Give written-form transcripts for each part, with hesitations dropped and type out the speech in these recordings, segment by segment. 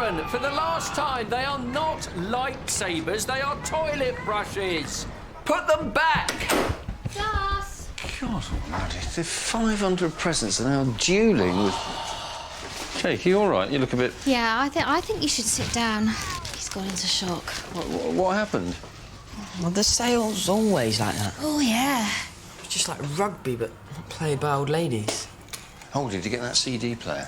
Karen, for the last time, they are not lightsabers, they are toilet brushes. Put them back. Gus! God almighty, they're 500 presents and they are dueling with... Jake, you all right? You look a bit... Yeah, I think you should sit down. He's gone into shock. What happened? Well, the sale's always like that. Oh, yeah. It's just like rugby, but played by old ladies. Oh, did you get that CD player?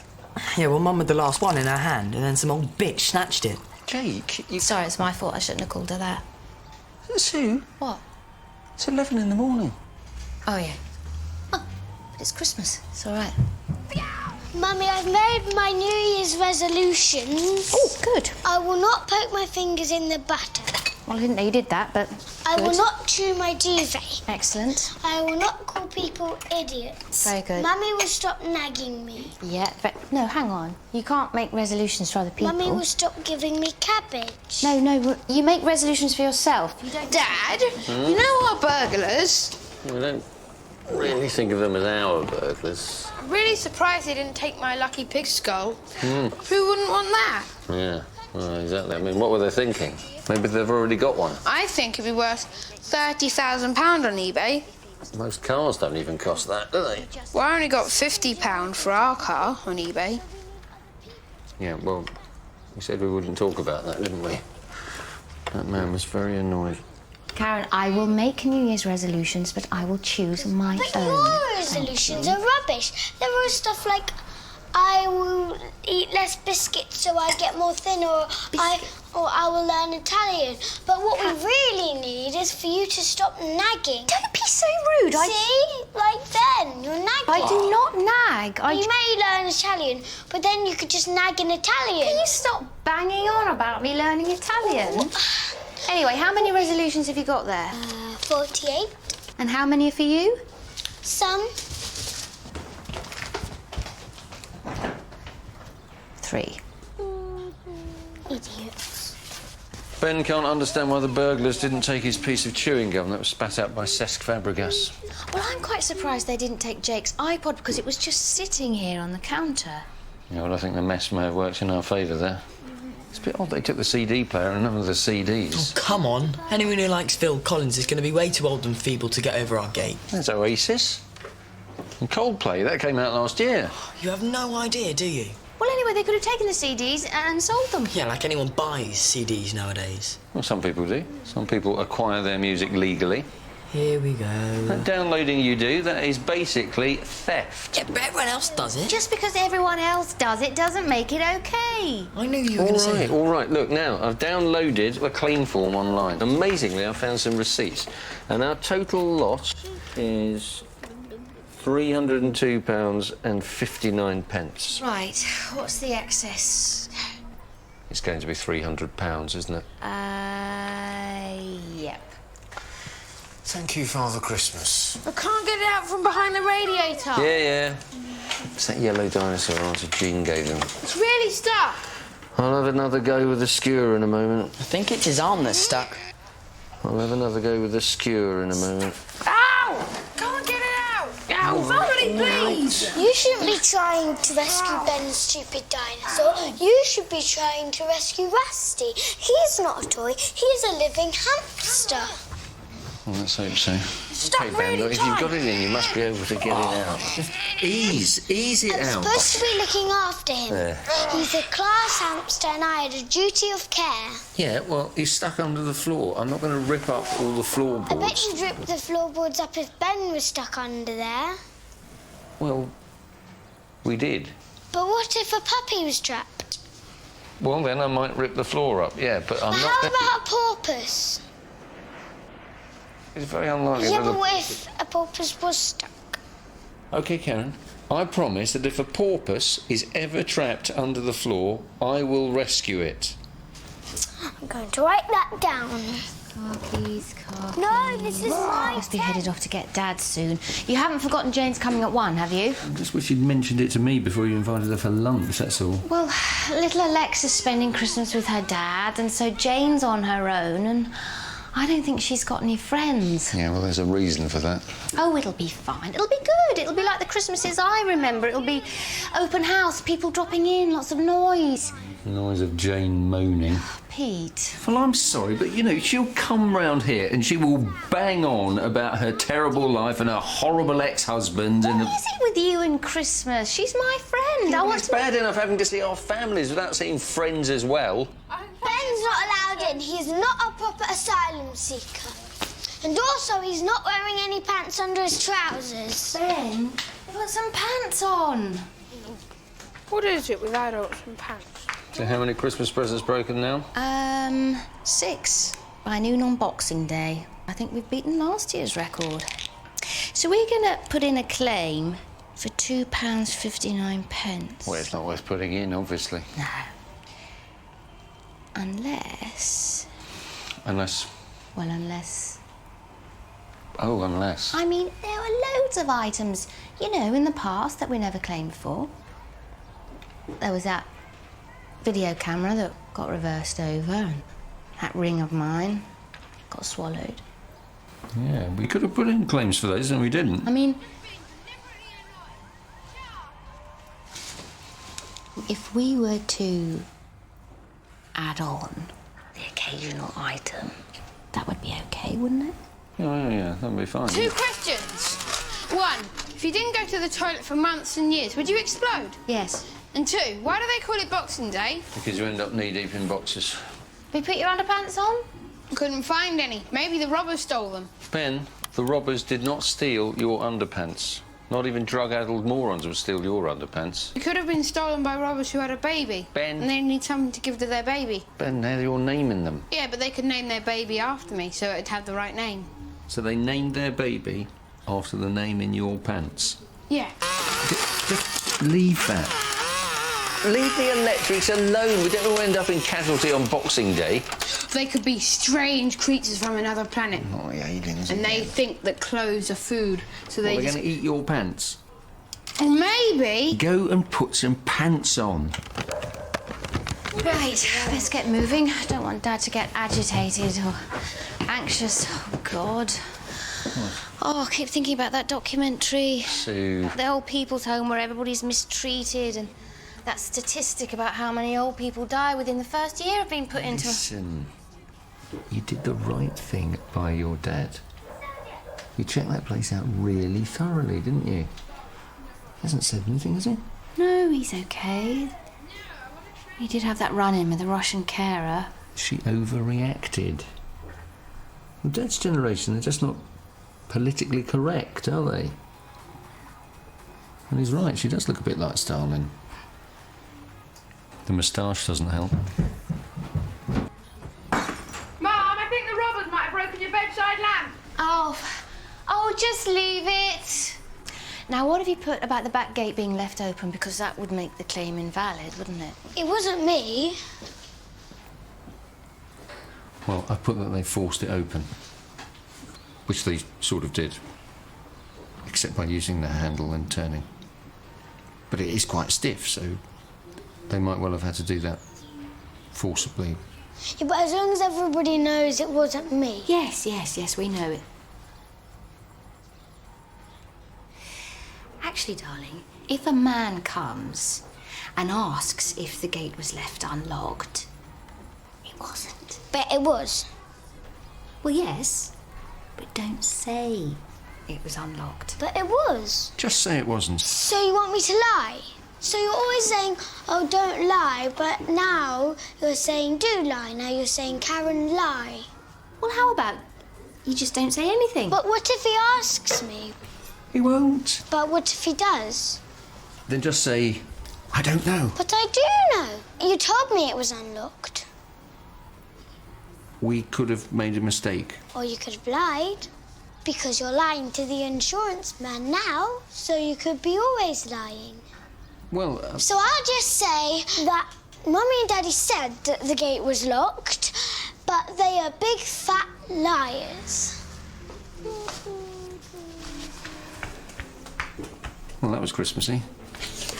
Yeah, well, Mum had the last one in her hand, and then some old bitch snatched it. Jake, you... Sorry, it's my fault. I shouldn't have called her that. Sue? What? It's 11 in the morning. Oh, yeah. Oh, it's Christmas. It's all right. Mummy, I've made my New Year's resolutions. Oh, good. I will not poke my fingers in the butter. Well, I didn't know you did that, but I good. will not chew my duvet. Excellent. I will not call people idiots. Very good. Mummy will stop nagging me. Yeah, but... No, hang on. You can't make resolutions for other people. Mummy will stop giving me cabbage. No, you make resolutions for yourself. You don't... Dad, you know our burglars? We don't really think of them as our burglars. I'm really surprised they didn't take my lucky pig skull. Who wouldn't want that? Yeah, well, exactly. I mean, what were they thinking? Maybe they've already got one. I think it'd be worth £30,000 on eBay. Most cars don't even cost that, do they? Well, I only got £50 for our car on eBay. Yeah, well, we said we wouldn't talk about that, didn't we? That man was very annoyed. Karen, I will make New Year's resolutions, but I will choose my But own. your resolutions are rubbish. There are stuff like I will eat less biscuits so I get more thin, or I will learn Italian. But what we really need is for you to stop nagging. Don't be so rude. See? Like then, you're nagging. I do not nag. You may learn Italian, but then you could just nag in Italian. Can you stop banging on about me learning Italian? Anyway, how many resolutions have you got there? 48. And how many are for you? Some. 3. Idiots. Ben can't understand why the burglars didn't take his piece of chewing gum that was spat out by Cesc Fabregas. Well, I'm quite surprised they didn't take Jake's iPod because it was just sitting here on the counter. Yeah, well, I think the mess may have worked in our favour there. It's a bit odd they took the CD player and none of the CDs. Oh, come on. Anyone who likes Phil Collins is going to be way too old and feeble to get over our gate. There's Oasis. And Coldplay, that came out last year. You have no idea, do you? Well, anyway, they could have taken the CDs and sold them. Yeah, like anyone buys CDs nowadays. Well, some people do. Some people acquire their music legally. Here we go. That downloading you do, that is basically theft. Yeah, but everyone else does it. Just because everyone else does it doesn't make it okay. I knew you were going to say that. All right. Look, now, I've downloaded a clean form online. Amazingly, I found some receipts. And our total loss is £302.59. Right, what's the excess? It's going to be £300, isn't it? Yep. Thank you, Father Christmas. I can't get it out from behind the radiator. Yeah. It's that yellow dinosaur Auntie Jean gave him. It's really stuck. I'll have another go with the skewer in a moment. I think it's his arm that's stuck. I'll have another go with the skewer in a moment. Ow! Can't get it out. Ow! Somebody, please. You shouldn't be trying to rescue Ben's stupid dinosaur. You should be trying to rescue Rusty. He's not a toy. He's a living hamster. Well, let's hope so. Stuck Ben, really look, if you've tight. got it in, you must be able to get it out. Just ease it I'm out. supposed to be looking after him. There. He's a class hamster and I had a duty of care. Yeah, well, he's stuck under the floor. I'm not going to rip up all the I bet floorboards. you'd rip the floorboards up if Ben was stuck under there. Well, we did. But what if a puppy was trapped? Well, then I might rip the floor up, yeah, but I'm How not... about a porpoise? It's very unlikely Yeah, that but what if a porpoise was stuck? OK, Karen, I promise that if a porpoise is ever trapped under the floor, I will rescue it. I'm going to write that down. Carkeys. No, this is my Must be headed off to get Dad soon. You haven't forgotten Jane's coming at 1, have you? I just wish you'd mentioned it to me before you invited her for lunch, that's all. Well, little Alexa's spending Christmas with her dad, and so Jane's on her own, and I don't think she's got any friends. Yeah, well, there's a reason for that. Oh, it'll be fine. It'll be good. It'll be like the Christmases I remember. It'll be open house, people dropping in, lots of noise. Noise of Jane moaning. Pete. Well, I'm sorry, but, you know, she'll come round here and she will bang on about her terrible life and her horrible ex-husband and... What is it with you and Christmas? She's my friend. I want It's to... bad enough having to see our families without seeing friends as well. Ben's not allowed in. He's not a proper asylum seeker. And also, he's not wearing any pants under his trousers. Ben, put some pants on. What is it with adults and pants? So how many Christmas presents broken now? 6 by noon on Boxing Day. I think we've beaten last year's record. So we're going to put in a claim for £2.59. Well, it's not worth putting in, obviously. No. Unless... Unless... Well, unless... Oh, unless... I mean, there were loads of items, you know, in the past that we never claimed for. There was that video camera that got reversed over, and that ring of mine got swallowed. Yeah, we could have put in claims for those and we didn't. I mean, if we were to add on the occasional item, that would be okay, wouldn't it? Yeah, that'd be fine. 2 questions. 1, if you didn't go to the toilet for months and years, would you explode? Yes. And 2, why do they call it Boxing Day? Because you end up knee-deep in boxes. We put your underpants on? Couldn't find any. Maybe the robbers stole them. Ben, the robbers did not steal your underpants. Not even drug-addled morons would steal your underpants. They could have been stolen by robbers who had a baby. Ben. And they need something to give to their baby. Ben, they're your name in them. Yeah, but they could name their baby after me, so it'd have the right name. So they named their baby after the name in your pants. Yeah. Just leave that. Leave the electrics alone. We don't all end up in casualty on Boxing Day. They could be strange creatures from another planet. Oh, yeah, aliens. And they think that clothes are food, so they They're just... going to eat your pants. Or maybe... Go and put some pants on. Right, let's get moving. I don't want Dad to get agitated or anxious. Oh, God. Oh, I keep thinking about that documentary. Sue. The old people's home where everybody's mistreated, and that statistic about how many old people die within the first year of being put into... Listen, you did the right thing by your dad. You checked that place out really thoroughly, didn't you? He hasn't said anything, has he? No, he's okay. He did have that run-in with the Russian carer. She overreacted. Well, Dad's generation, they're just not politically correct, are they? And he's right, she does look a bit like Stalin. The moustache doesn't help. Mom, I think the robbers might have broken your bedside lamp. Oh, just leave it. Now, what have you put about the back gate being left open? Because that would make the claim invalid, wouldn't it? It wasn't me. Well, I put that they forced it open. Which they sort of did. Except by using the handle and turning. But it is quite stiff, so they might well have had to do that forcibly. Yeah, but as long as everybody knows it wasn't me. Yes, we know it. Actually, darling, if a man comes and asks if the gate was left unlocked, it wasn't. But it was. Well, yes, but don't say it was unlocked. But it was. Just say it wasn't. So you want me to lie? So you're always saying, oh, don't lie, but now you're saying do lie. Now you're saying Karen lie. Well, how about you just don't say anything? But what if he asks me? He won't. But what if he does? Then just say, I don't know. But I do know. You told me it was unlocked. We could have made a mistake. Or you could have lied. Because you're lying to the insurance man now, so you could be always lying. Well, So I'll just say that Mummy and Daddy said that the gate was locked, but they are big fat liars. well, that was Christmassy.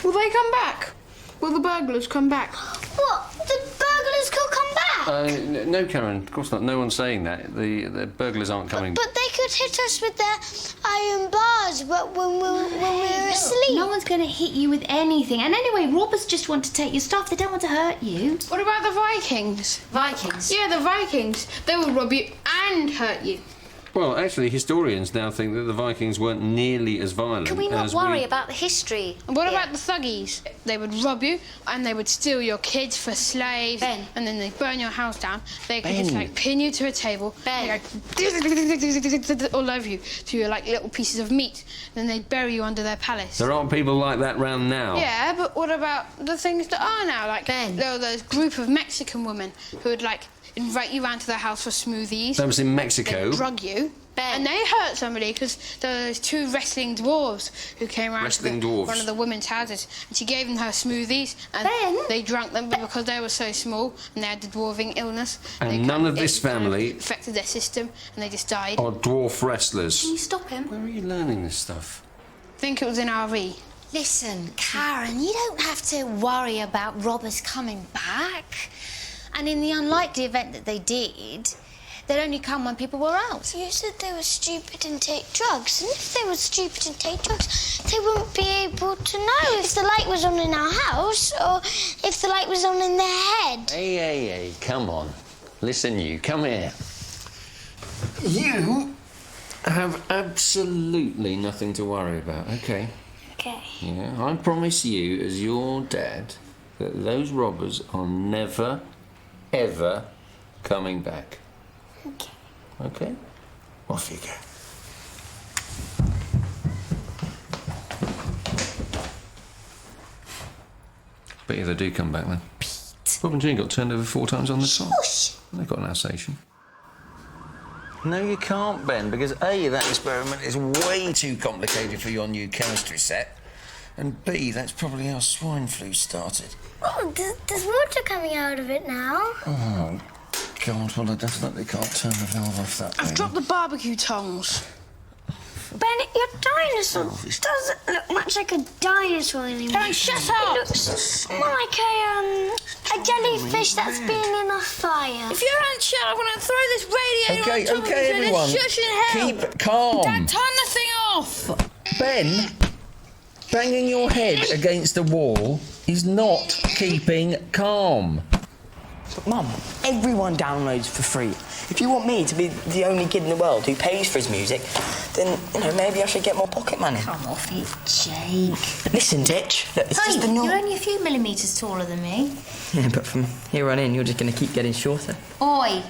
Will they come back? Will the burglars come back? What? The burglars could come back? back. No, Karen, of course not. No one's saying that. The burglars aren't coming. But they could hit us with their iron bars when we were asleep. No one's going to hit you with anything. And anyway, robbers just want to take your stuff. They don't want to hurt you. What about the Vikings? Vikings? Yeah, the Vikings. They would rob you and hurt you. Well, actually, historians now think that the Vikings weren't nearly as violent. Can we not as worry about the history? And what about the thuggies? They would rob you and they would steal your kids for slaves. Ben. And then they'd burn your house down. They could Ben. just like pin you to a table. Ben. They'd go all over you to your like little pieces of meat. Then they'd bury you under their palace. There aren't people like that round now. Yeah, but what about the things that are now? Like Ben. there were those group of Mexican women who would like invite you round to their house for smoothies. That was in Mexico. They'd drug you. Ben. And they hurt somebody because there were those two wrestling dwarves who came around Wrestling to dwarves. one of the women's houses and she gave them her smoothies and Ben. they drank them, but because they were so small and they had the dwarving illness, And they none of this it kind of family affected their system and they just died. Are dwarf wrestlers. Can you stop him? Where are you learning this stuff? I think it was in RV. Listen, Karen, you don't have to worry about robbers coming back. And in the unlikely event that they did, they'd only come when people were out. You said they were stupid and take drugs, and if they were stupid and take drugs, they wouldn't be able to know if the light was on in our house or if the light was on in their head. Hey, come on. Listen, you, come here. You have absolutely nothing to worry about, okay? Okay. Yeah, I promise you, as your dad, that those robbers are never, ever coming back. Okay. Okay? Off you go. Bet you they do come back then. Bob and Jean got turned over 4 times on the top. They got an Alsatian. No, you can't, Ben, because A, that experiment is way too complicated for your new chemistry set, and B, that's probably how swine flu started. Oh, there's water coming out of it now. Oh, God, well, I definitely can't turn the valve off that I've thing. dropped the barbecue tongs. Bennett, your dinosaur doesn't look much like a dinosaur anymore. Hey, shut up! It looks more like a jellyfish that's been in a fire. If you don't shut up, I'm going to throw this radiator on top of Okay, you. everyone. Shush in hell. Keep calm. Dad, turn the thing off. Ben, banging your head against the wall is not keeping calm. Mum, everyone downloads for free. If you want me to be the only kid in the world who pays for his music, then, maybe I should get more pocket money. Come off it, Jake. Listen, Titch, look, it's just the You're norm. only a few millimetres taller than me. Yeah, but from here on in, you're just going to keep getting shorter. Oi.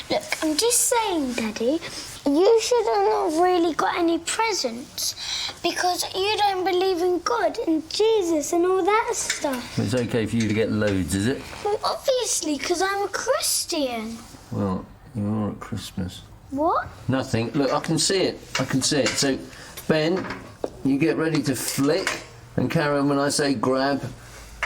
Look, I'm just saying, Daddy, you shouldn't have really got any presents because you don't believe in God and Jesus and all that stuff. It's okay for you to get loads, is it? Well, obviously, because I'm a Christian. Well, you are at Christmas. What? Nothing. Look, I can see it. So, Ben, you get ready to flick, and Karen, when I say grab,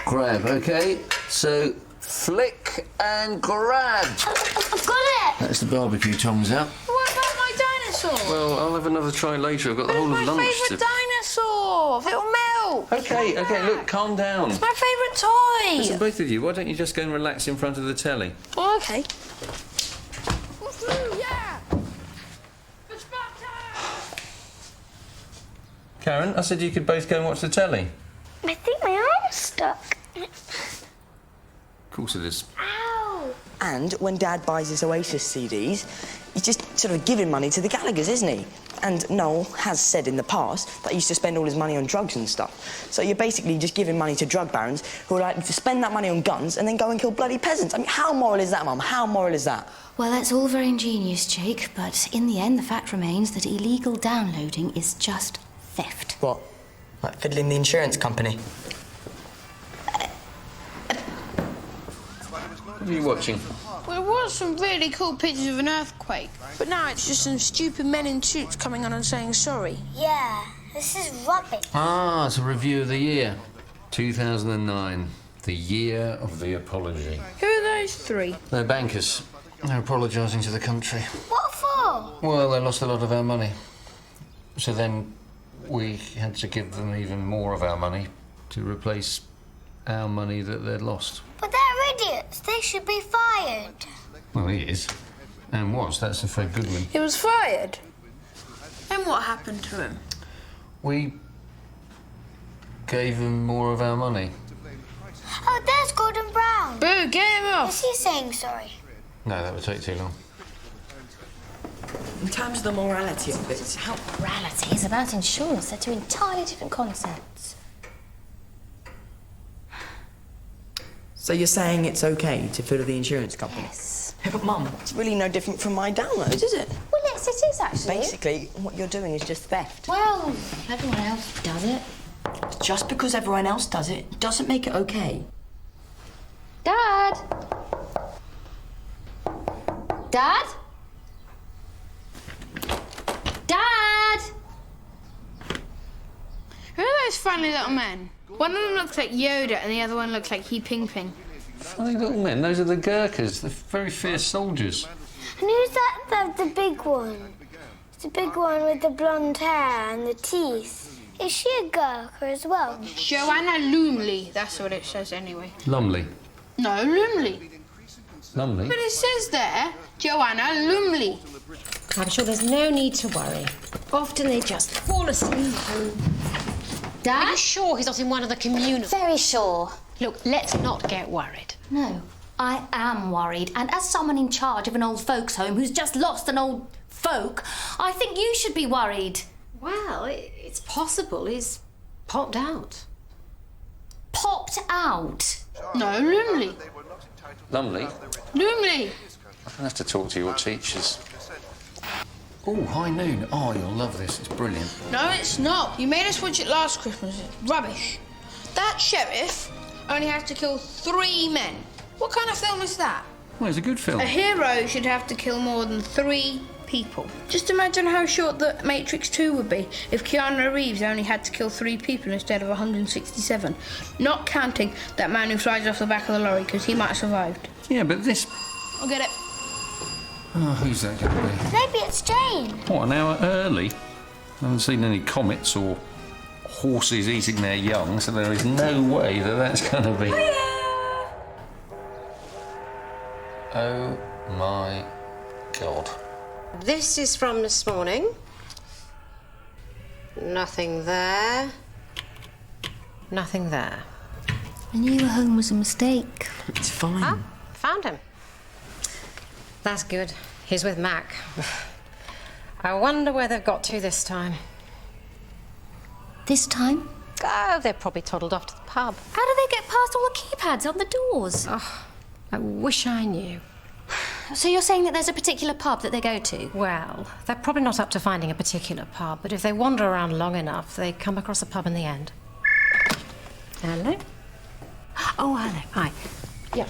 okay? So, flick and grab. I've got it! That's the barbecue tongs out. What about my dinosaur? Well, I'll have another try later. I've got the whole It's of my lunch favourite to... dinosaur. It'll melt. Okay, look, calm down. My favourite toy. Listen, both of you, why don't you just go and relax in front of the telly? Oh, okay. Woohoo, yeah. The Spartans. Karen, I said you could both go and watch the telly. I think my arm's stuck. Of course it is. Ow! And when Dad buys his Oasis CDs, he's just sort of giving money to the Gallaghers, isn't he? And Noel has said in the past that he used to spend all his money on drugs and stuff. So you're basically just giving money to drug barons who are likely to spend that money on guns and then go and kill bloody peasants. I mean, how moral is that, Mum? How moral is that? Well, that's all very ingenious, Jake, but in the end, the fact remains that illegal downloading is just theft. What? Like fiddling the insurance company? What are you watching? Well, there was some really cool pictures of an earthquake, but now it's just some stupid men in suits coming on and saying sorry. Yeah, this is rubbish. Ah, it's a review of the year. 2009. The year of the apology. Who are those three? They're bankers. They're apologising to the country. What for? Well, they lost a lot of our money. So then we had to give them even more of our money to replace our money that they'd lost. But they're idiots. They should be fired. Well, he is. And was. That's a Fred Goodwin. He was fired. And what happened to him? We gave him more of our money. Oh, there's Gordon Brown. Boo, get him Is off. he saying sorry? No, that would take too long. In terms of the morality of it, How morality is about insurance. They're two entirely different concepts. so you're saying it's okay to fiddle the insurance company? Yes. Yeah, but Mum, it's really no different from my downloads, is it? Well, yes, it is actually. Basically, what you're doing is just theft. Well, everyone else does it. Just because everyone else does it doesn't make it okay. Dad? Dad? Dad? Who are those funny little men? One of them looks like Yoda and the other one looks like He Ping Ping. Funny little men. Those are the Gurkhas. They're very fierce soldiers. And who's that, the big one? The big one with the blonde hair and the teeth. Is she a Gurkha as well? Joanna Lumley, that's what it says anyway. Lumley. No, Lumley. Lumley? But it says there, Joanna Lumley. I'm sure there's no need to worry. Often they just fall asleep. Are Dad? you sure he's not in one of the communals? Very sure. Look, let's not get worried. No, I am worried. And as someone in charge of an old folks' home who's just lost an old folk, I think you should be worried. Well, it's possible he's popped out. Popped out? No, Lumley. Lumley? Lumley. I'll have to talk to your teachers. Oh, High Noon. Oh, you'll love this. It's brilliant. No, it's not. You made us watch it last Christmas. It's rubbish. That sheriff only has to kill 3 men. What kind of film is that? Well, it's a good film. A hero should have to kill more than 3 people. Just imagine how short The Matrix 2 would be if Keanu Reeves only had to kill 3 people instead of 167. Not counting that man who flies off the back of the lorry, because he might have survived. Yeah, but this... I'll get it. Oh, who's that going to be? Maybe it's Jane. What, an hour early? I haven't seen any comets or horses eating their young, so there is no way that that's going to be... Oh, my God. This is from this morning. Nothing there. Nothing there. I knew your home was a mistake. It's fine. Ah, found him. That's good. He's with Mac. I wonder where they've got to this time. This time? Oh, they're probably toddled off to the pub. How do they get past all the keypads on the doors? Oh, I wish I knew. So you're saying that there's a particular pub that they go to? Well, they're probably not up to finding a particular pub, but if they wander around long enough, they come across a pub in the end. Hello? Oh, hello. Hi. Yeah.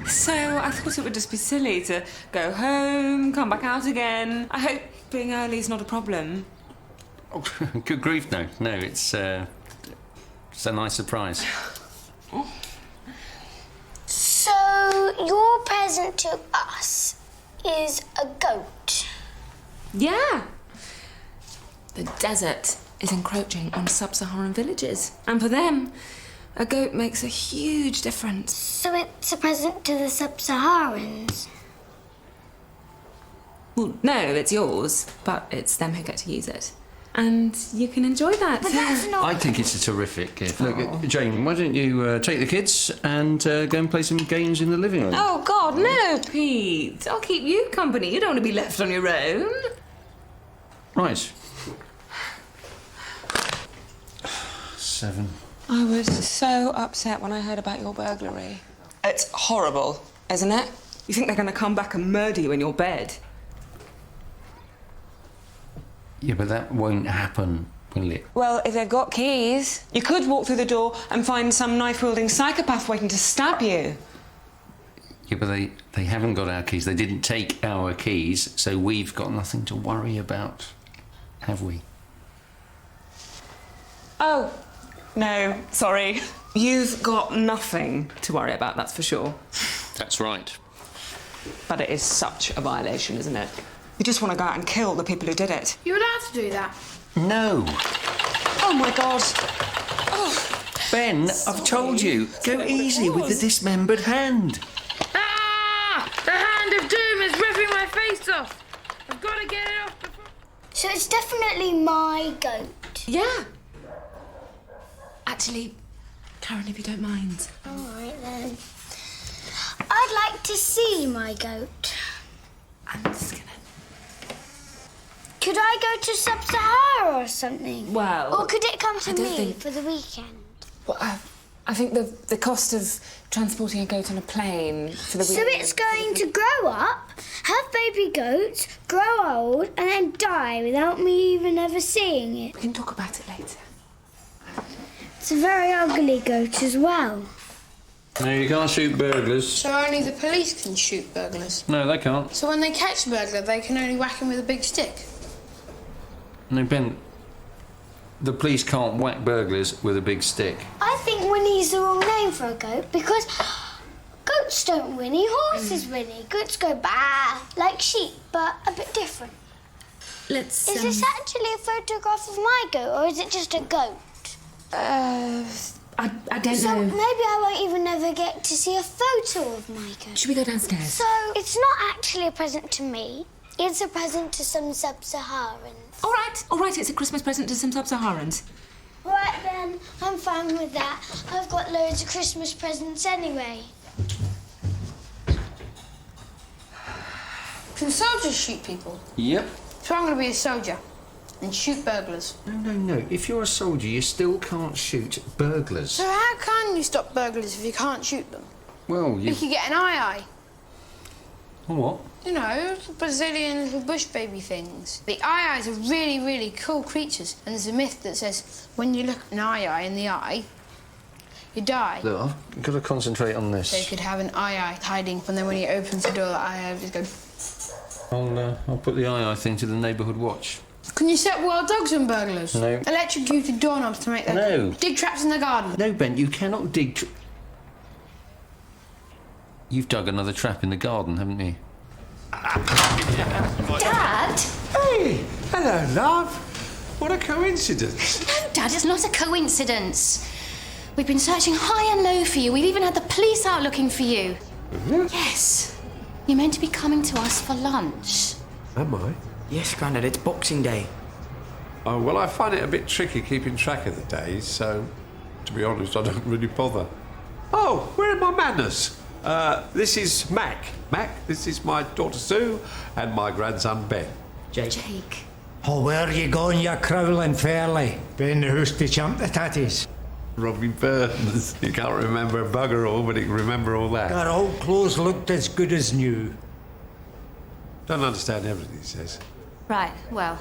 So I thought it would just be silly to go home, come back out again. I hope being early is not a problem. Oh, good grief, no. No, it's a nice surprise. So your present to us is a goat. Yeah. The desert is encroaching on sub-Saharan villages. And for them, a goat makes a huge difference. So it's a present to the sub-Saharans. Well, no, it's yours, but it's them who get to use it. And you can enjoy that. But that's not... I think it's a terrific gift. Look, Jane, why don't you take the kids and go and play some games in the living room? Oh, God, no, Pete. I'll keep you company. You don't want to be left on your own. Right. 7. I was so upset when I heard about your burglary. It's horrible, isn't it? You think they're going to come back and murder you in your bed? Yeah, but that won't happen, will it? Well, if they've got keys, you could walk through the door and find some knife-wielding psychopath waiting to stab you. Yeah, but they haven't got our keys. They didn't take our keys, so we've got nothing to worry about, have we? Oh, no, sorry. You've got nothing to worry about, that's for sure. That's right. But it is such a violation, isn't it? You just want to go out and kill the people who did it. You're allowed to do that. No. Oh, my God. Oh, Ben, I've told you, go easy with the dismembered hand. Ah! The hand of doom is ripping my face off. I've got to get it off before... So it's definitely my goat. Yeah. Actually, Karen, if you don't mind. All right, then. I'd like to see my goat. I'm just gonna... Could I go to Sub-Sahara or something? Well, or could it come to I don't me think- for the weekend? Well, I think the cost of transporting a goat on a plane for the So weekend... it's going to grow up, have baby goats, grow old, and then die without me even ever seeing it. We can talk about it later. It's a very ugly goat as well. No, you can't shoot burglars. So only the police can shoot burglars. No, they can't. So when they catch a burglar, they can only whack him with a big stick. No, Ben, the police can't whack burglars with a big stick. I think Winnie's the wrong name for a goat because goats don't whinny, horses whinny. Goats go bah, like sheep, but a bit different. Let's... Is this actually a photograph of my goat or is it just a goat? I don't So know. maybe I won't even ever get to see a photo of my goat. Should we go downstairs? So it's not actually a present to me. It's a present to some Sub-Saharans. All right, it's a Christmas present to some Sub-Saharans. Right then, I'm fine with that. I've got loads of Christmas presents anyway. Can soldiers shoot people? Yep. So I'm going to be a soldier and shoot burglars. No. If you're a soldier, you still can't shoot burglars. So how can you stop burglars if you can't shoot them? Well, You could get an eye. What? You know, Brazilian little bush baby things. The eyes are really, really cool creatures. And there's a myth that says when you look an eye in the eye, you die. Look, I've got to concentrate on this. So you could have an eye hiding, and then when he opens the door, the eye just go... I'll put the eye thing to the neighbourhood watch. Can you set wild dogs on burglars? No. Electrocuted doorknobs to make them... No. Dig traps in the garden. No, Ben, you cannot dig... You've dug another trap in the garden, haven't you? Dad? Hey, hello, love. What a coincidence. No, Dad, it's not a coincidence. We've been searching high and low for you. We've even had the police out looking for you. Yes. You're meant to be coming to us for lunch. Am I? Yes, Grandad, it's Boxing Day. Oh, well, I find it a bit tricky keeping track of the days, so, to be honest, I don't really bother. Oh, where are my manners? This is Mac. Mac, this is my daughter Sue and my grandson Ben. Jake. Oh, where are you going, you crowling fairly? Being the hoose to chump the tatties. Robbie Burns. You can't remember a bugger all, but he can remember all that. Our old clothes looked as good as new. Don't understand everything he says. Right, well,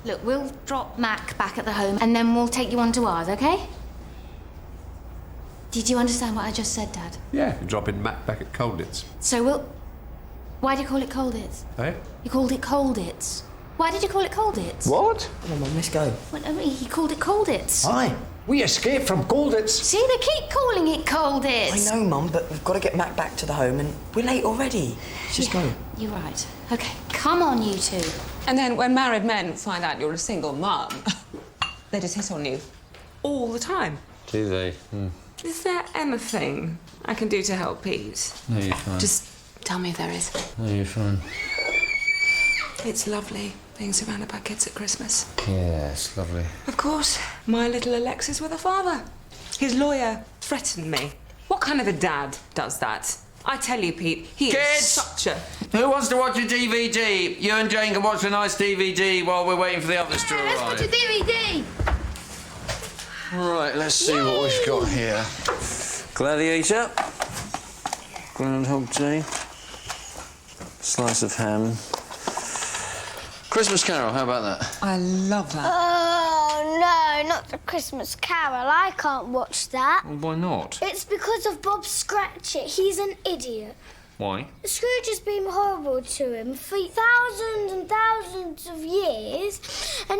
look, we'll drop Mac back at the home and then we'll take you on to ours, OK? Did you understand what I just said, Dad? Yeah. You're dropping Mac back at Colditz. So we'll... Why do you call it Colditz? Eh? You called it Colditz. Why did you call it Colditz? What? Come on, Mum, let's go. Well, I mean, he called it Colditz. Aye, we escaped from Colditz. See, they keep calling it Colditz. I know, Mum, but we've got to get Mac back to the home and we're late already. Let's just go. You're right. OK, come on, you two. And then when married men find out you're a single mum, they just hit on you all the time. Do they? Is there anything I can do to help Pete? No, you're fine. Just tell me if there is. No, you're fine. It's lovely being surrounded by kids at Christmas. Yeah, it's lovely. Of course, my little Alexis with a father. His lawyer threatened me. What kind of a dad does that? I tell you, Pete, he is Kids! such a... Who wants to watch a DVD? You and Jane can watch a nice DVD while we're waiting for the others to Let's watch a arrive. DVD. Right, let's see what we've got here. Gladiator. Groundhog Day. Slice of ham. Christmas Carol, how about that? I love that. Oh, no, not the Christmas Carol. I can't watch that. Well, why not? It's because of Bob Scratchit. He's an idiot. Why? Scrooge has been horrible to him for thousands and thousands of years, and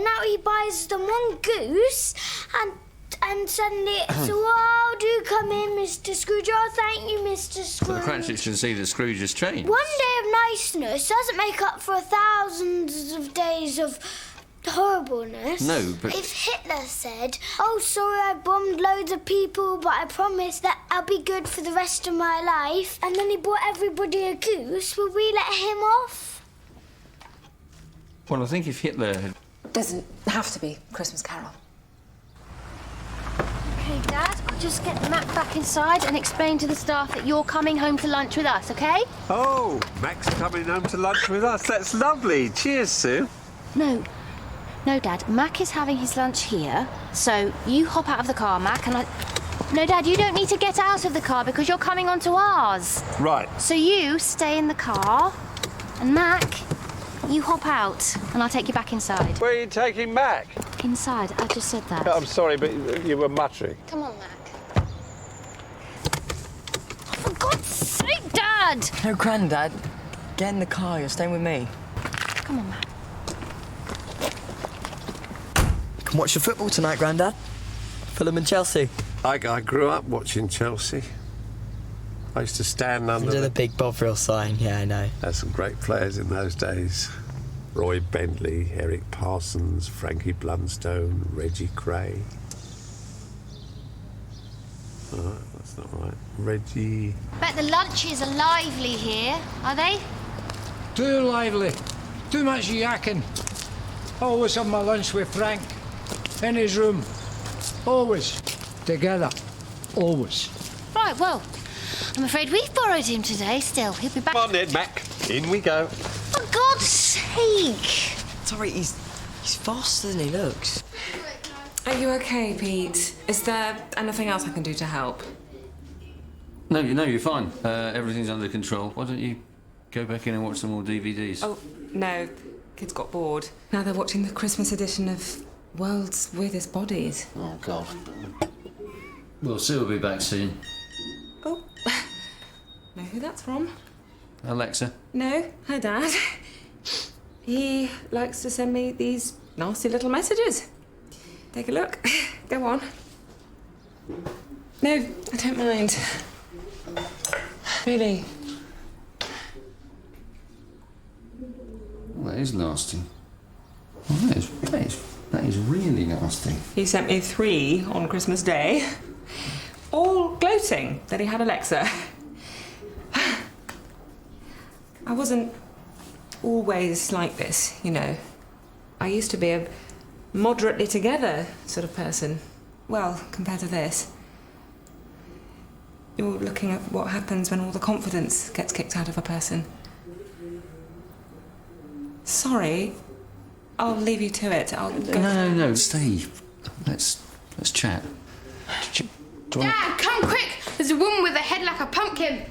now he buys them one goose, and suddenly it's, oh, do come in, Mr. Scrooge. Oh, thank you, Mr. Scrooge. Well, the Cratchits can see that Scrooge has changed. One day of niceness doesn't make up for thousands of days of horribleness. No, but... If Hitler said, "Oh, sorry, I bombed loads of people, but I promise that I'll be good for the rest of my life," and then he bought everybody a goose, will we let him off? Well, I think if Hitler had... Doesn't have to be Christmas Carol. Okay, Dad, I'll just get Mac back inside and explain to the staff that you're coming home to lunch with us, OK? Oh, Mac's coming home to lunch with us. That's lovely. Cheers, Sue. No, Dad, Mac is having his lunch here, so you hop out of the car, Mac, and I... No, Dad, you don't need to get out of the car because you're coming onto ours. Right. So you stay in the car, and Mac, you hop out, and I'll take you back inside. Where are you taking Mac? Inside, I just said that. I'm sorry, but you were muttering. Come on, Mac. For God's sake, Dad! No, Grandad. Get in the car, you're staying with me. Come on, Mac. Come watch the football tonight, Grandad. Fulham and Chelsea. I grew up watching Chelsea. I used to stand under the big Bovril sign, yeah, I know. There's some great players in those days. Roy Bentley, Eric Parsons, Frankie Blunstone, Reggie Cray. That's not right. Reggie... Bet the lunches are lively here, are they? Too lively. Too much yakking. Always have my lunch with Frank. In his room. Always. Together. Always. Right, well, I'm afraid we've borrowed him today still. He'll be back... Come on then, Mac. In we go. For God's sake! Sorry, he's faster than he looks. Are you okay, Pete? Is there anything else I can do to help? No, you're fine. Everything's under control. Why don't you go back in and watch some more DVDs? Oh, no. Kids got bored. Now they're watching the Christmas edition of World's Weirdest Bodies. Oh, God. Well, Sue will be back soon. Oh. Know who that's from? Alexa. No. Hi, Dad. He likes to send me these nasty little messages. Take a look. Go on. No, I don't mind. Really. Well, that is nasty. Well, that is really nasty. He sent me 3 on Christmas Day. All gloating that he had Alexa. I wasn't always like this, you know. I used to be a moderately together sort of person. Well, compared to this. You're looking at what happens when all the confidence gets kicked out of a person. Sorry. I'll leave you to it. I'll go... No, stay. Let's chat. Dad, come quick! There's a woman with a head like a pumpkin.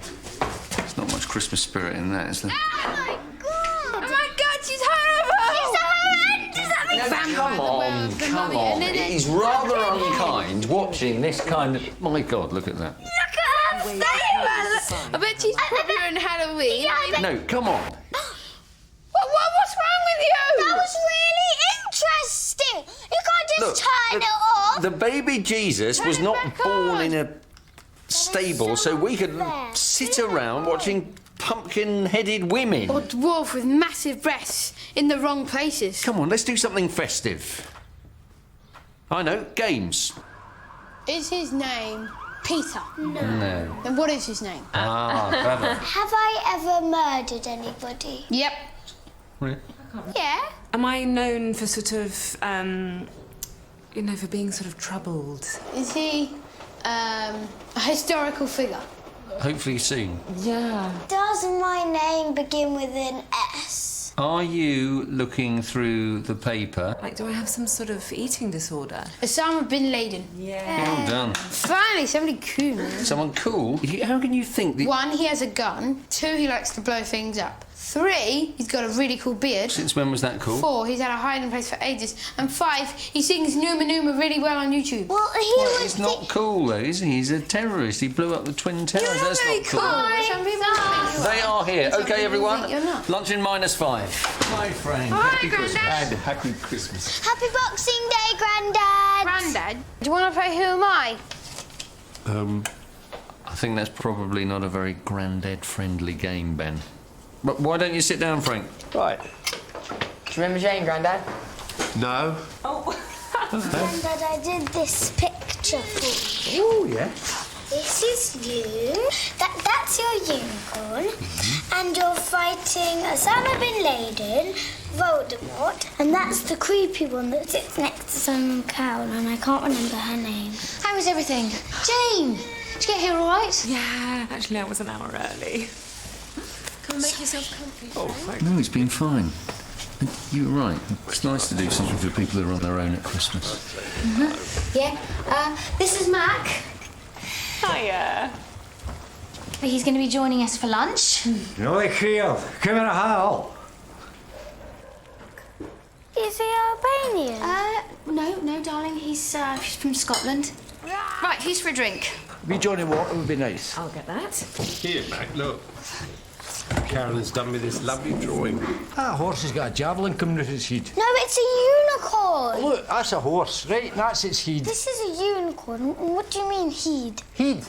There's not much Christmas spirit in that, is there? Oh my God! Oh my God, she's horrible! She's horrendous! Come on. It's rather unkind watching this kind of... My God, look at that. Look at her face! I bet she's popular in Halloween. Yeah, No, come on. What's wrong with you? That was really interesting! You can't just turn it off! The baby Jesus was not born in a stable so we could sit around watching pumpkin-headed women. Or dwarf with massive breasts in the wrong places. Come on, let's do something festive. I know, games. Is his name Peter? No. Then what is his name? Clever. Have I ever murdered anybody? Yep. Really? Yeah. Am I known for sort of, you know, for being sort of troubled? Is he a historical figure? Hopefully soon. Yeah. Does my name begin with an S? Are you looking through the paper? Like, do I have some sort of eating disorder? Osama bin Laden. Yeah. Well done. Finally, somebody cool. Someone cool? How can you think that... 1, he has a gun. 2, he likes to blow things up. 3, he's got a really cool beard. Since when was that cool? 4, he's had a hiding place for ages. And 5, he sings Numa Numa really well on YouTube. Well, It's not cool, though, is he? He's a terrorist. He blew up the Twin Towers. That's very not cool. Some people think you They are here. Some OK, people everyone. think you're not. Lunch in -5. Hi, Frank. Hi, Grandad. And happy Christmas. Happy Boxing Day, Grandad! Grandad, do you want to play Who Am I? I think that's probably not a very Grandad-friendly game, Ben. But why don't you sit down, Frank? Right. Do you remember Jane, Grandad? No. Grandad, I did this picture for you. Oh, yeah. This is you. That's your unicorn. And you're fighting Osama bin Laden, Voldemort. And that's the creepy one that sits next to some cow, and I can't remember her name. How was everything? Jane, did you get here all right? Yeah, actually, I was an hour early. Come and make yourself comfy. Oh, thanks. No, it's been fine. But you were right. It's nice to do something for people who are on their own at Christmas. Yeah. This is Mac. Hiya. He's going to be joining us for lunch. Really, Creel. Come in a hall. Is he Albanian? No, darling. He's from Scotland. Right, who's for a drink? We Johnny Walker would be nice. I'll get that. Here, Mac, look. Carolyn's done me this lovely drawing. That horse has got a javelin coming out his head. No, it's a unicorn. Look, that's a horse, right? That's its head. This is a unicorn. What do you mean heed? Head.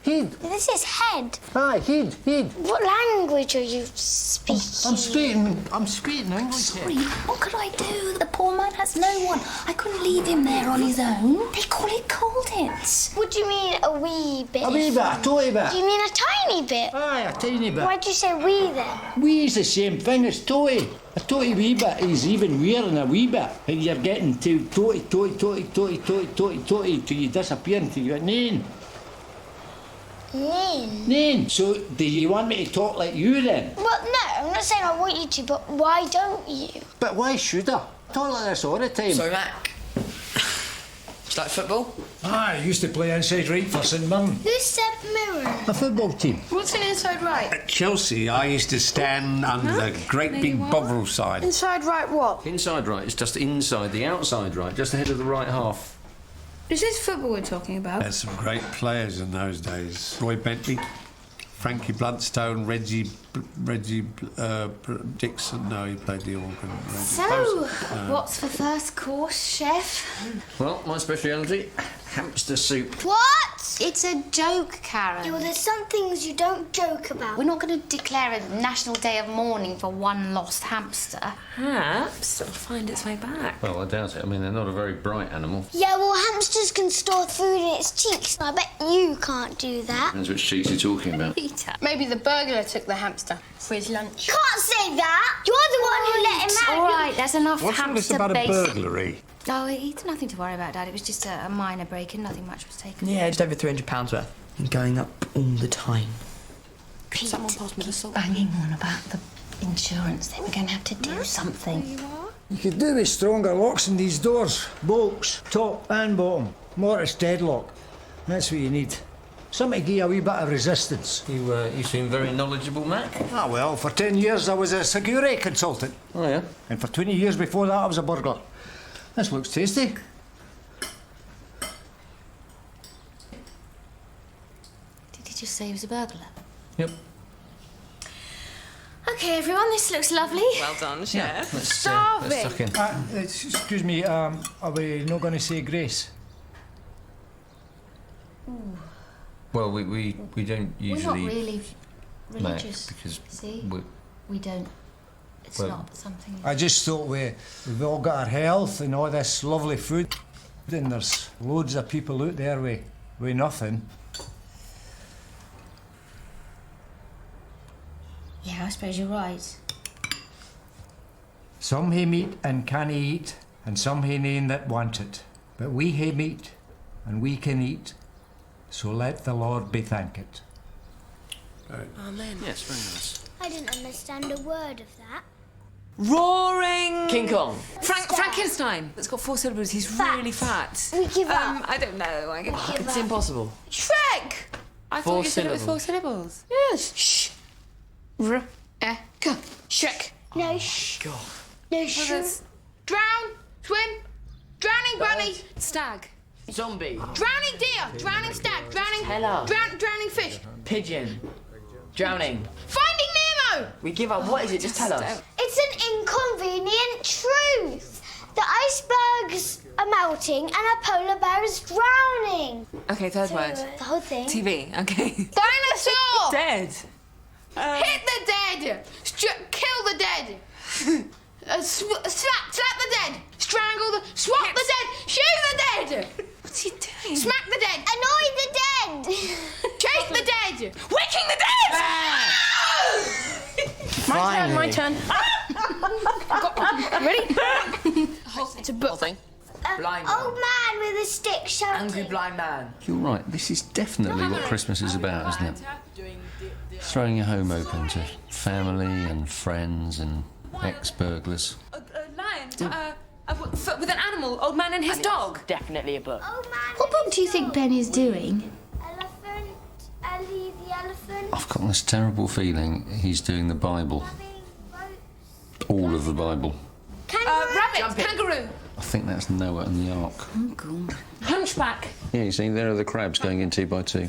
This is head. Aye, head. What language are you speaking? I'm speaking English. Sorry, what could I do? The poor man has no one. I couldn't leave him there on his own. They call it colditz. What do you mean a wee bit? A wee bit, a totty bit. Do you mean a tiny bit? Aye, a tiny bit. Why'd you say wee then? Wee's the same thing as totty. A totty wee bit is even weirder than a wee bit. And you're getting to totty till you disappear until you got name. Name. So, do you want me to talk like you then? Well, no, I'm not saying I want you to, but why don't you? But why should I? Talk like this all the time. So, Mac, do you like football? I used to play inside right for St Mirren. Who said mirror? A football team. What's an inside right? At Chelsea, I used to stand under the great big Bovril sign. Inside right what? Inside right is just inside the outside right, just ahead of the right half. Is this football we're talking about? There's some great players in those days. Roy Bentley, Frankie Bluntstone, Reggie Dixon. No, he played the organ. So, what's for first course, chef? Well, my speciality, hamster soup. What? It's a joke, Karen. Well, there's some things you don't joke about. We're not going to declare a national day of mourning for one lost hamster. Perhaps it'll find its way back. Well, I doubt it. I mean, they're not a very bright animal. Yeah, well, hamsters can store food in its cheeks. I bet you can't do that. Depends which cheeks you're talking about. Peter. Maybe the burglar took the hamster for his lunch. Can't say that. You're the one who let him out. All right, there's enough What's all this hamster about a base. burglary? Oh, it's nothing to worry about, Dad. It was just a minor break-in. Nothing much was taken. Yeah, just over £300 worth. And going up all the time. Pete, someone pass me the salt. Banging on about the insurance thing. We're going to have to do something. You could do with stronger locks in these doors. Bolts, top and bottom. Mortise deadlock. That's what you need. Something to give you a wee bit of resistance. You seem very knowledgeable, Mac. Ah, well, for 10 years I was a security consultant. Oh, yeah? And for 20 years before that I was a burglar. This looks tasty. Did he just say he was a burglar? Yep. OK, everyone, this looks lovely. Well done, chef. Let's Starving. tuck in. Excuse me, are we not going to say grace? Well, we don't usually... We're not really Mac, religious. because See? we don't. It's well, not something. I just thought we've all got our health and all this lovely food, and there's loads of people out there with nothing. Yeah, I suppose you're right. Some hae meat and canna eat, and some hae nane that want it. But we hae meat, and we can eat. So let the Lord be thanked. Amen. Yes, very nice. I didn't understand a word of that. Roaring King Kong. Frankenstein. It's got 4 syllables. He's really fat. We give up. I don't know. I give up. It's impossible. Shrek! I thought you said it was 4 syllables. Yes. Shh. Shrek. No, shh. God. No, shh. Drown. Swim. Drowning bunny. Stag. Zombie. Drowning deer. Drowning stag. Drowning. Hello. Drowning fish. Pigeon. Drowning. Finding Nemo. We give up. What is it? Just tell us. It's an inconvenient truth. The icebergs are melting and a polar bear is drowning. Okay, third word. The whole thing. TV. Okay. Dinosaur. Dead. Hit the dead. Kill the dead. Slap the dead. Strangle the... Swat the dead. Shoot the dead. What's he doing? Smack the dead. Annoy the dead. Shake the dead. Wicking the dead. My turn. Got one. Ready? It's a book. Blind Old man with a stick shouting. Angry blind man. You're right, this is definitely what Christmas is about, isn't it? Throwing your home open to family and friends and ex-burglars. Lion. With an animal, old man and his dog. Definitely a book. Old man What book do you think Ben is doing? elephant. Ellie the elephant. I've got this terrible feeling he's doing the Bible. All of the Bible. Rabbit. Kangaroo. I think that's Noah and the Ark. Hunchback. Yeah, you see, there are the crabs going in 2 by 2.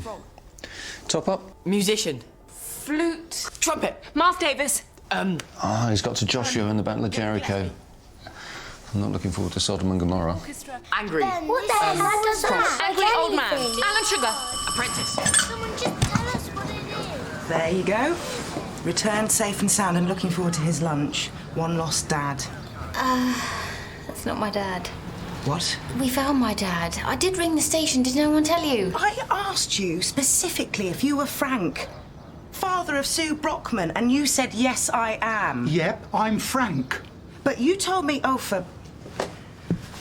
Top up? Musician. Flute. Trumpet. Mark Davis. He's got to Joshua in the Battle of Jericho. I'm not looking forward to Sodom and Gomorrah. Angry. What the hell does that? Angry old man. Anything. Alan Sugar. Apprentice. Someone just tell us what it is. There you go. Returned safe and sound and looking forward to his lunch. One lost dad. That's not my dad. What? We found my dad. I did ring the station. Did no one tell you? I asked you specifically if you were Frank, father of Sue Brockman, and you said, yes, I am. Yep, I'm Frank. But you told me, I'm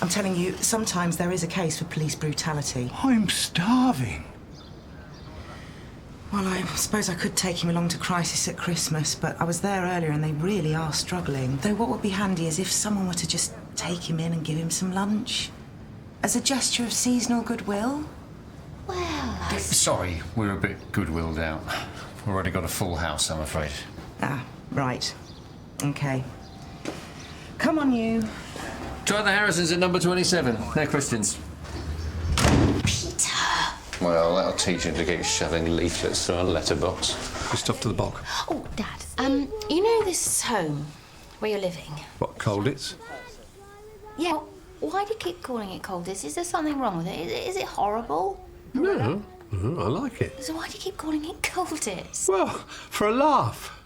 telling you, sometimes there is a case for police brutality. I'm starving. Well, I suppose I could take him along to Crisis at Christmas, but I was there earlier and they really are struggling. Though what would be handy is if someone were to just take him in and give him some lunch. As a gesture of seasonal goodwill. Well, Sorry, we're a bit goodwilled out. We've already got a full house, I'm afraid. Ah, right. OK. Come on, you. Try the Harrisons at number 27. They're Christians. Peter. Well, that'll teach him to get shoving leaflets through a letterbox. Just off to the bog. Oh, Dad. You know this home where you're living? What, Colditz? Yeah. Why do you keep calling it Colditz? Is there something wrong with it? Is it horrible? No, I like it. So why do you keep calling it Colditz? Well, for a laugh.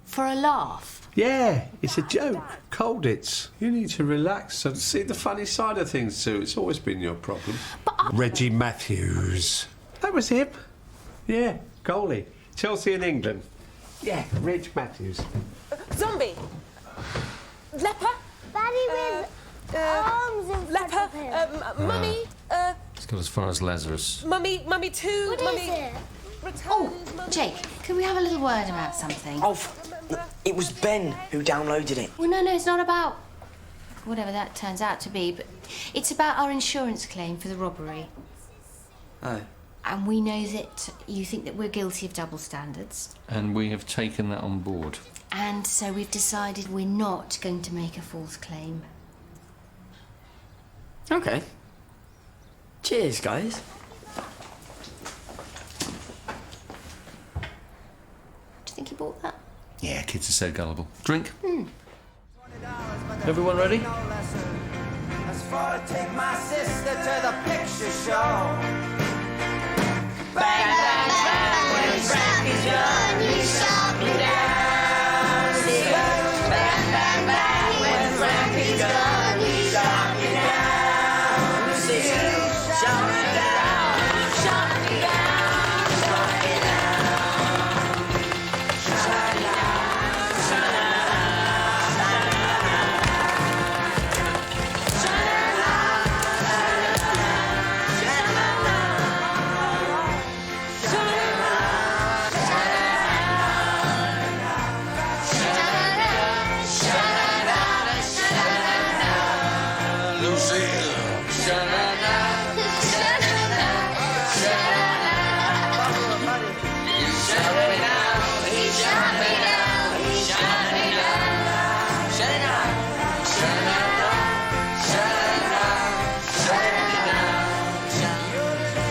For a laugh? Yeah, it's a joke. Colditz. You need to relax and see the funny side of things too. It's always been your problem. Reggie Matthews. That was him. Yeah, goalie. Chelsea in England. Yeah, Reg Matthews. Zombie. Leper. Daddy with arms in front of him. Mummy. It's got as far as Lazarus. Mummy 2. What Mummy. is it? Oh, Jake, can we have a little word about something? Oh, it was Ben who downloaded it. Well, no, it's not about whatever that turns out to be, but it's about our insurance claim for the robbery. Oh. And we know that you think that we're guilty of double standards. And we have taken that on board. And so we've decided we're not going to make a false claim. Okay. Cheers, guys. Do you think he bought that? Yeah, kids are so gullible. Drink? Everyone ready? As far to take my sister to the picture show.